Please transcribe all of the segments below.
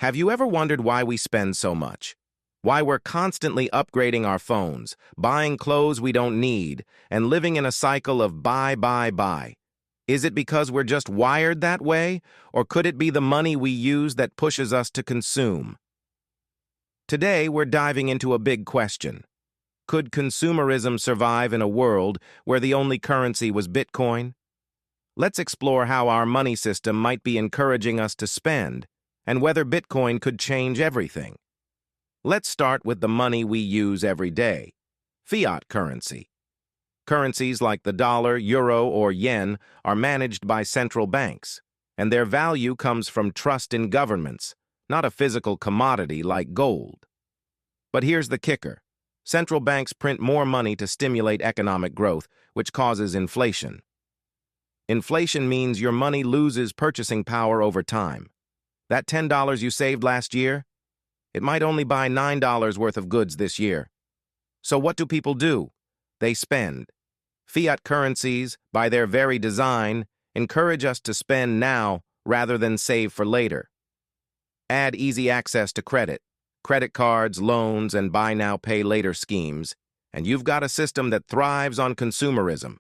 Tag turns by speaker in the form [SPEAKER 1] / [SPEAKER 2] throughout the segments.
[SPEAKER 1] Have you ever wondered why we spend so much? Why we're constantly upgrading our phones, buying clothes we don't need, and living in a cycle of buy, buy, buy? Is it because we're just wired that way, or could it be the money we use that pushes us to consume? Today, we're diving into a big question. Could consumerism survive in a world where the only currency was Bitcoin? Let's explore how our money system might be encouraging us to spend, and whether Bitcoin could change everything. Let's start with the money we use every day, fiat currency. Currencies like the dollar, euro, or yen are managed by central banks, and their value comes from trust in governments, not a physical commodity like gold. But here's the kicker. Central banks print more money to stimulate economic growth, which causes inflation. Inflation means your money loses purchasing power over time. That $10 you saved last year, it might only buy $9 worth of goods this year. So what do people do? They spend. Fiat currencies, by their very design, encourage us to spend now rather than save for later. Add easy access to credit cards, loans, and buy now, pay later schemes, and you've got a system that thrives on consumerism.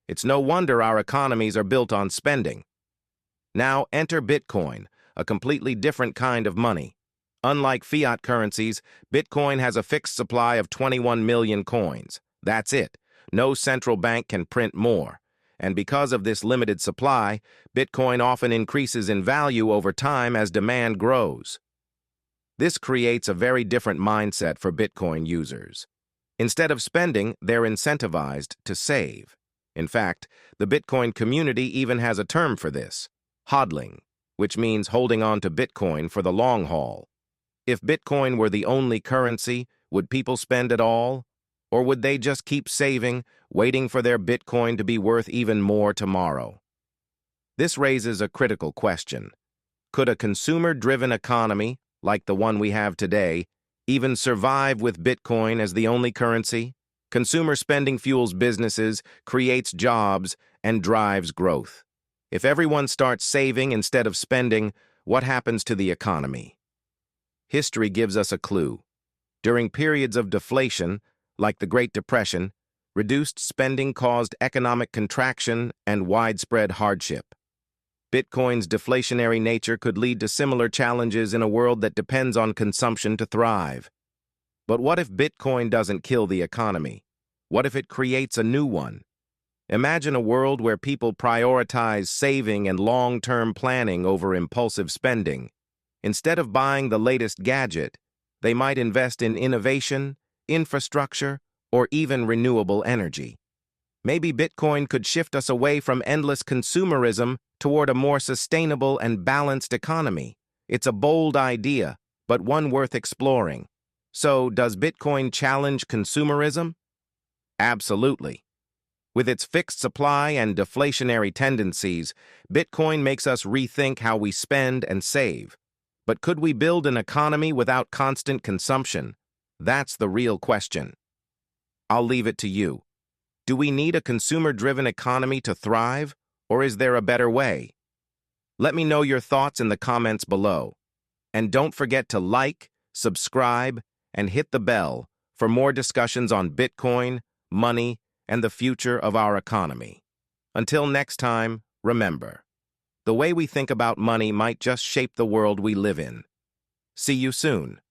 [SPEAKER 1] It's no wonder our economies are built on spending. Now enter Bitcoin, a completely different kind of money. Unlike fiat currencies, Bitcoin has a fixed supply of 21 million coins. That's it. No central bank can print more. And because of this limited supply, Bitcoin often increases in value over time as demand grows. This creates a very different mindset for Bitcoin users. Instead of spending, they're incentivized to save. In fact, the Bitcoin community even has a term for this, hodling, which means holding on to Bitcoin for the long haul. If Bitcoin were the only currency, would people spend at all? Or would they just keep saving, waiting for their Bitcoin to be worth even more tomorrow? This raises a critical question. Could a consumer-driven economy, like the one we have today, even survive with Bitcoin as the only currency? Consumer spending fuels businesses, creates jobs, and drives growth. If everyone starts saving instead of spending, what happens to the economy? History gives us a clue. During periods of deflation, like the Great Depression, reduced spending caused economic contraction and widespread hardship. Bitcoin's deflationary nature could lead to similar challenges in a world that depends on consumption to thrive. But what if Bitcoin doesn't kill the economy? What if it creates a new one? Imagine a world where people prioritize saving and long-term planning over impulsive spending. Instead of buying the latest gadget, they might invest in innovation, infrastructure, or even renewable energy. Maybe Bitcoin could shift us away from endless consumerism toward a more sustainable and balanced economy. It's a bold idea, but one worth exploring. So, does Bitcoin challenge consumerism? Absolutely. With its fixed supply and deflationary tendencies, Bitcoin makes us rethink how we spend and save. But could we build an economy without constant consumption? That's the real question. I'll leave it to you. Do we need a consumer-driven economy to thrive, or is there a better way? Let me know your thoughts in the comments below. And don't forget to like, subscribe, and hit the bell for more discussions on Bitcoin, money, and the future of our economy. Until next time, remember, the way we think about money might just shape the world we live in. See you soon.